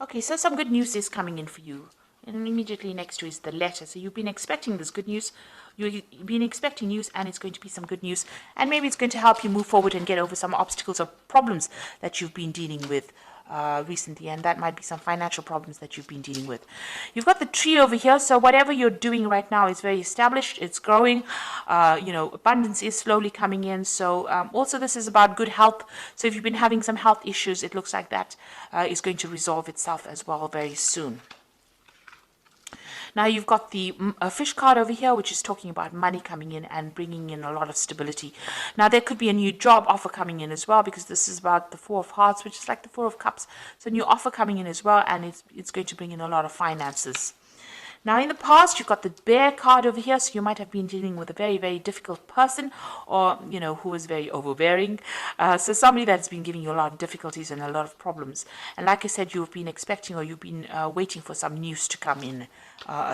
Okay, so some good news is coming in for you. And immediately next to is the letter. So you've been expecting this good news. You've been expecting news, and it's going to be some good news. And maybe it's going to help you move forward and get over some obstacles or problems that you've been dealing with recently. And that might be some financial problems that you've been dealing with. You've got the tree over here. So whatever you're doing right now is very established. It's growing. Abundance is slowly coming in. So also this is about good health. So if you've been having some health issues, it looks like that is going to resolve itself as well very soon. Now you've got the fish card over here, which is talking about money coming in and bringing in a lot of stability. Now there could be a new job offer coming in as well, because this is about the Four of Hearts, which is like the Four of Cups. So a new offer coming in as well, and it's going to bring in a lot of finances. Now, in the past, you've got the bear card over here, so you might have been dealing with a very, very difficult person, or, who was very overbearing. So somebody that's been giving you a lot of difficulties and a lot of problems. And like I said, you've been expecting, or you've been waiting for some news to come in,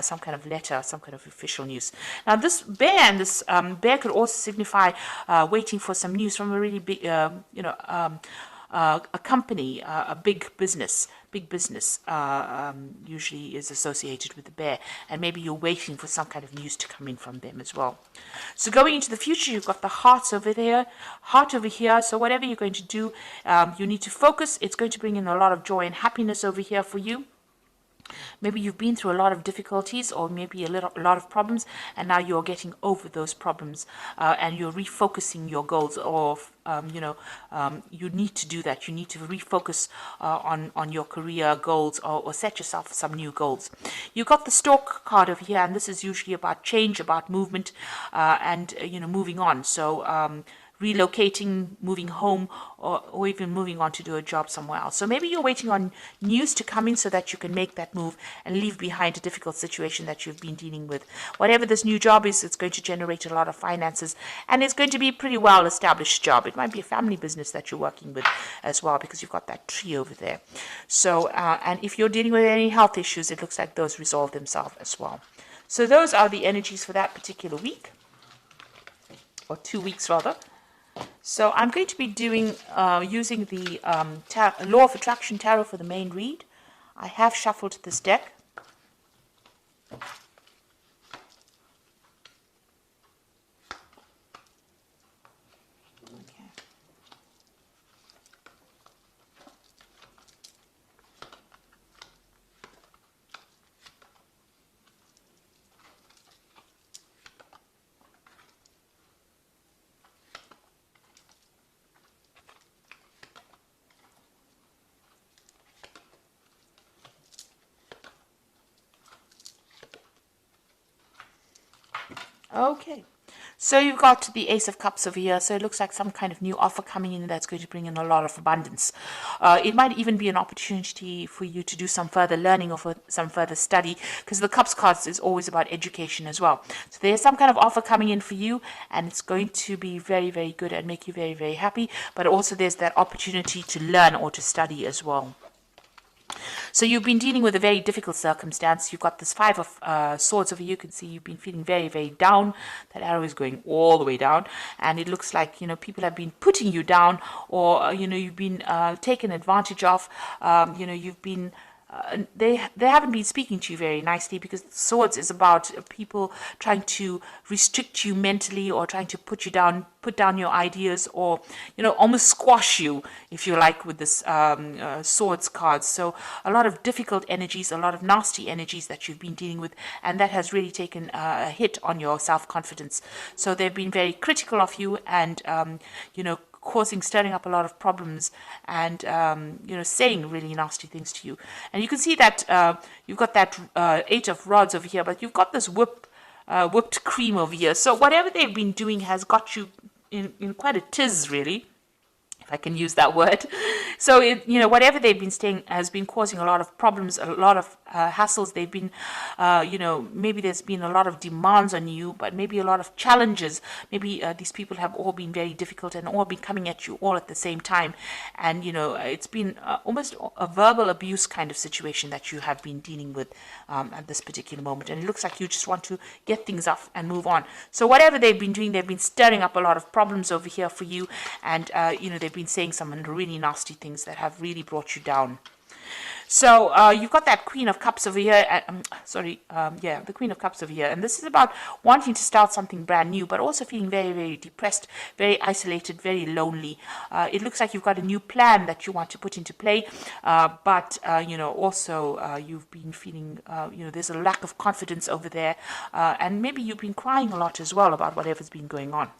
some kind of letter, some kind of official news. Now, this bear and this bear could also signify waiting for some news from a really big, a company, a big business usually is associated with the bear, and maybe you're waiting for some kind of news to come in from them as well. So going into the future, you've got the heart over here. So whatever you're going to do, you need to focus. It's going to bring in a lot of joy and happiness over here for you. Maybe you've been through a lot of difficulties, or maybe a lot of problems, and now you're getting over those problems, and you're refocusing your goals. Or you need to do that. You need to refocus on your career goals, or set yourself some new goals. You got the Stork card over here, and this is usually about change, about movement, and moving on. So relocating, moving home, or even moving on to do a job somewhere else. So maybe you're waiting on news to come in so that you can make that move and leave behind a difficult situation that you've been dealing with. Whatever this new job is, it's going to generate a lot of finances, and it's going to be a pretty well-established job. It might be a family business that you're working with as well, because you've got that tree over there. So, and if you're dealing with any health issues, it looks like those resolve themselves as well. So those are the energies for that particular week, or 2 weeks rather. So I'm going to be doing using the Law of Attraction Tarot for the main read. I have shuffled this deck. Okay, so you've got the Ace of Cups over here. So it looks like some kind of new offer coming in that's going to bring in a lot of abundance. It might even be an opportunity for you to do some further learning or for some further study, because the Cups cards is always about education as well. So there's some kind of offer coming in for you, and it's going to be very, very good and make you very, very happy. But also there's that opportunity to learn or to study as well. So you've been dealing with a very difficult circumstance. You've got this Five of Swords over here. You can see you've been feeling very, very down. That arrow is going all the way down. And it looks like, people have been putting you down, or, you've been taken advantage of. You've been... they haven't been speaking to you very nicely, because Swords is about people trying to restrict you mentally, or trying to put down your ideas, or almost squash you, if you like, with this Swords card. So a lot of difficult energies, a lot of nasty energies that you've been dealing with, and that has really taken a hit on your self-confidence. So they've been very critical of you, and stirring up a lot of problems, and saying really nasty things to you. And you can see that you've got that Eight of Rods over here, but you've got this whipped cream over here. So whatever they've been doing has got you in quite a tiz, really, if I can use that word. So whatever they've been saying has been causing a lot of problems, a lot of hassles. They've been, maybe there's been a lot of demands on you, but maybe a lot of challenges. Maybe these people have all been very difficult and all been coming at you all at the same time. And, it's been almost a verbal abuse kind of situation that you have been dealing with at this particular moment. And it looks like you just want to get things off and move on. So whatever they've been doing, they've been stirring up a lot of problems over here for you. And, they've been saying some really nasty things that have really brought you down. So you've got that Queen of Cups over here. Yeah, the Queen of Cups over here. And this is about wanting to start something brand new, but also feeling very, very depressed, very isolated, very lonely. It looks like you've got a new plan that you want to put into play, but, also you've been feeling, there's a lack of confidence over there. And maybe you've been crying a lot as well about whatever's been going on.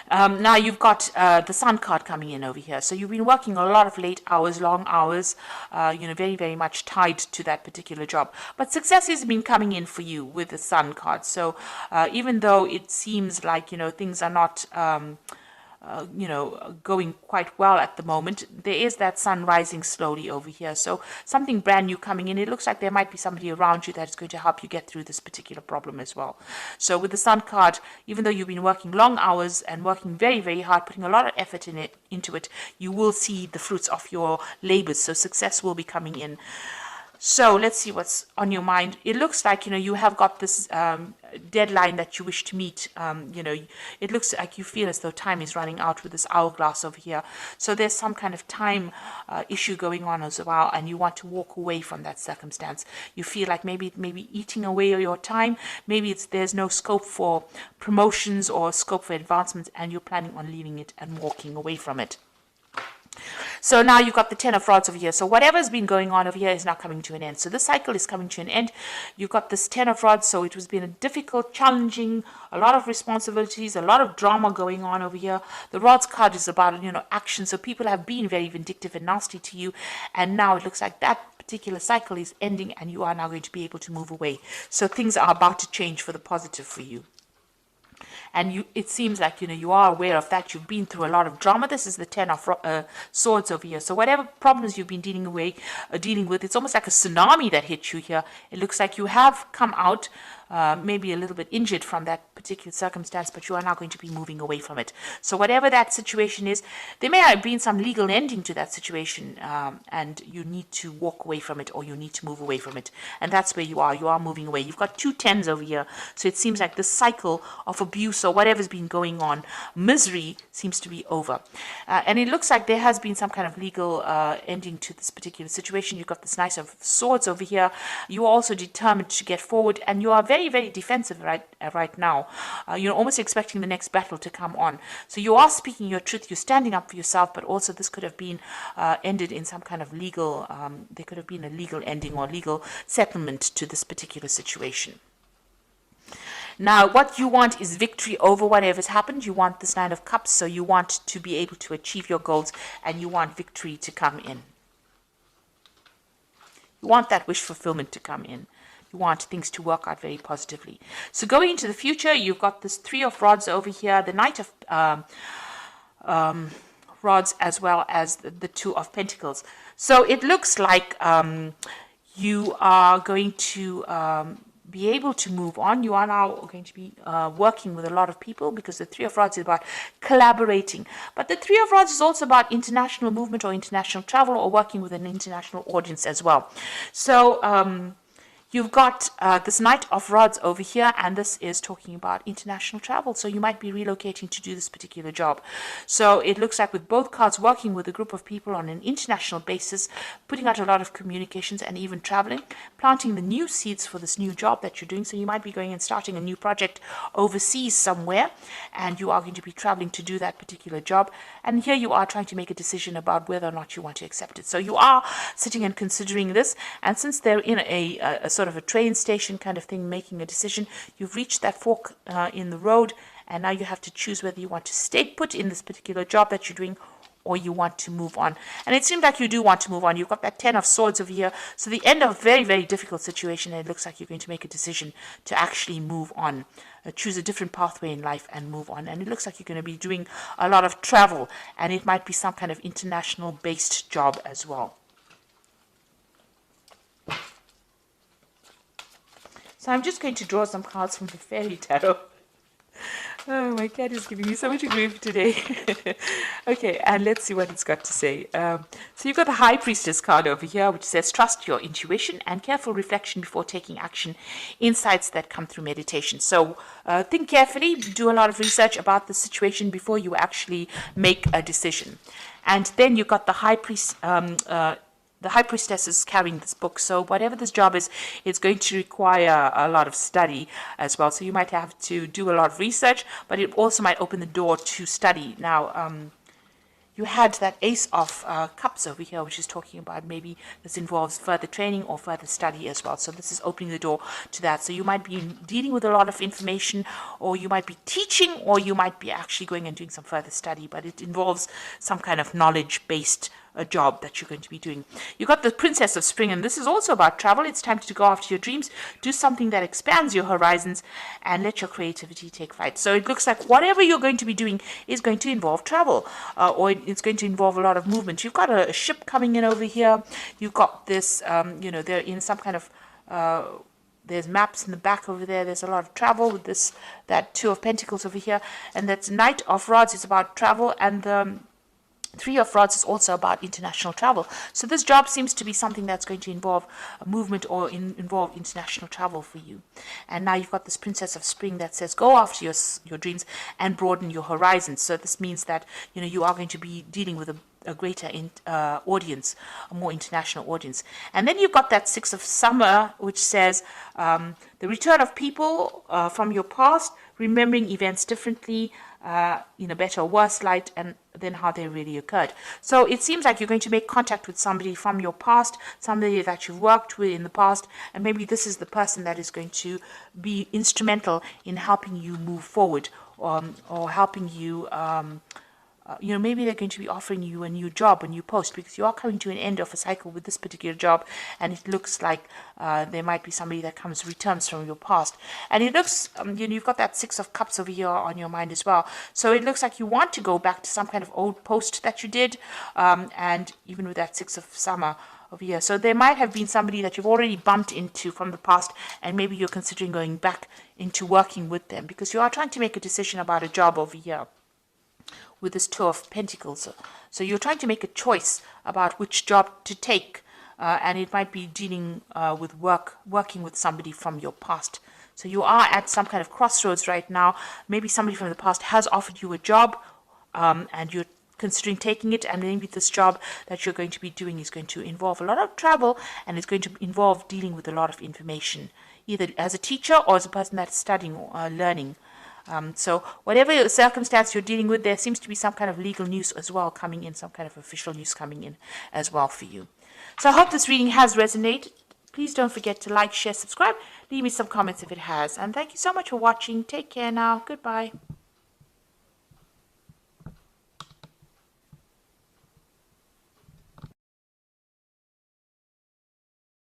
Now you've got the Sun card coming in over here. So you've been working a lot of late hours, long hours, very, very much tied to that particular job. But success has been coming in for you with the Sun card. So even though it seems like, things are not going quite well at the moment, there is that sun rising slowly over here. So something brand new coming in. It looks like there might be somebody around you that is going to help you get through this particular problem as well. So with the Sun card, even though you've been working long hours and working very, very hard, putting a lot of effort into it, you will see the fruits of your labors. So success will be coming in. So let's see what's on your mind. It looks like, you have got this deadline that you wish to meet. It looks like you feel as though time is running out with this hourglass over here. So there's some kind of time issue going on as well, and you want to walk away from that circumstance. You feel like maybe eating away your time. Maybe there's no scope for promotions or scope for advancements, and you're planning on leaving it and walking away from it. So now you've got the Ten of Rods over here. So whatever's been going on over here is now coming to an end. So this cycle is coming to an end. You've got this Ten of Rods. So it has been a difficult, challenging, a lot of responsibilities, a lot of drama going on over here. The Rods card is about, action. So people have been very vindictive and nasty to you. And now it looks like that particular cycle is ending and you are now going to be able to move away. So things are about to change for the positive for you. And it seems like, you are aware of that. You've been through a lot of drama. This is the Ten of Swords over here. So whatever problems you've been dealing with, it's almost like a tsunami that hit you here. It looks like you have come out maybe a little bit injured from that particular circumstance, but you are now going to be moving away from it. So whatever that situation is, there may have been some legal ending to that situation, and you need to walk away from it, or you need to move away from it. And that's where you are. You are moving away. You've got 2 tens over here. So it seems like the cycle of abuse or whatever's been going on, misery, seems to be over. And it looks like there has been some kind of legal ending to this particular situation. You've got this Knight of Swords over here. You are also determined to get forward, and you are very, very defensive right now. You're almost expecting the next battle to come on. So you are speaking your truth. You're standing up for yourself, but also this could have been ended in some kind of legal, there could have been a legal ending or legal settlement to this particular situation. Now, what you want is victory over whatever's happened. You want this Nine of Cups, so you want to be able to achieve your goals, and you want victory to come in. You want that wish fulfillment to come in. You want things to work out very positively. So going into the future, you've got this Three of Rods over here, the Knight of Rods, as well as the Two of Pentacles. So it looks like you are going to be able to move on. You are now going to be working with a lot of people, because the Three of Rods is about collaborating. But the Three of Rods is also about international movement or international travel, or working with an international audience as well. So you've got this Knight of Rods over here, and this is talking about international travel. So you might be relocating to do this particular job. So it looks like with both cards, working with a group of people on an international basis, putting out a lot of communications and even traveling, planting the new seeds for this new job that you're doing. So you might be going and starting a new project overseas somewhere, and you are going to be traveling to do that particular job. And here you are trying to make a decision about whether or not you want to accept it. So you are sitting and considering this, and since they're in a sort of a train station kind of thing, making a decision, you've reached that fork in the road, and now you have to choose whether you want to stay put in this particular job that you're doing, or you want to move on. And it seems like you do want to move on. You've got that Ten of Swords over here. So the end of a very, very difficult situation, and it looks like you're going to make a decision to actually move on, choose a different pathway in life and move on. And it looks like you're going to be doing a lot of travel, and it might be some kind of international based job as well. So I'm just going to draw some cards from the Fairy Tarot. Oh, my cat is giving me so much grief today. Okay, and let's see what it's got to say. So you've got the High Priestess card over here, which says, trust your intuition and careful reflection before taking action. Insights that come through meditation. So think carefully, do a lot of research about the situation before you actually make a decision. And then you've got the High Priest the high priestess is carrying this book, so whatever this job is, it's going to require a lot of study as well. So you might have to do a lot of research, but it also might open the door to study. Now, you had that Ace of Cups over here, which is talking about maybe this involves further training or further study as well. So this is opening the door to that. So you might be dealing with a lot of information, or you might be teaching, or you might be actually going and doing some further study, but it involves some kind of knowledge-based job that you're going to be doing. You got the Princess of Spring, and this is also about travel. It's time to go after your dreams, do something that expands your horizons, and let your creativity take flight. So it looks like whatever you're going to be doing is going to involve travel, or it's going to involve a lot of movement. You've got a ship coming in over here. You've got this, they're in some kind of there's maps in the back over there. There's a lot of travel with that Two of Pentacles over here, and that's Knight of Rods is about travel, and the Three of Rods is also about international travel. So this job seems to be something that's going to involve a movement or involve international travel for you. And now you've got this Princess of Spring that says go after your dreams and broaden your horizons. So this means that you are going to be dealing with a greater audience, a more international audience. And then you've got that Six of Summer, which says the return of people from your past, remembering events differently, in a better or worse light, and then how they really occurred. So it seems like you're going to make contact with somebody from your past, somebody that you've worked with in the past, and maybe this is the person that is going to be instrumental in helping you move forward, or helping you maybe they're going to be offering you a new job, a new post, because you are coming to an end of a cycle with this particular job, and it looks like there might be somebody that returns from your past. And it looks, you've got that Six of Cups over here on your mind as well. So it looks like you want to go back to some kind of old post that you did, and even with that Six of Summer over here. So there might have been somebody that you've already bumped into from the past, and maybe you're considering going back into working with them, because you are trying to make a decision about a job over here with this Two of Pentacles. So you're trying to make a choice about which job to take, and it might be dealing with working with somebody from your past. So you are at some kind of crossroads right now. Maybe somebody from the past has offered you a job, and you're considering taking it, and maybe this job that you're going to be doing is going to involve a lot of travel, and it's going to involve dealing with a lot of information, either as a teacher or as a person that's studying or learning. So whatever circumstance you're dealing with, there seems to be some kind of legal news as well coming in, some kind of official news coming in as well for you. So I hope this reading has resonated. Please don't forget to like, share, subscribe. Leave me some comments if it has. And thank you so much for watching. Take care now. Goodbye.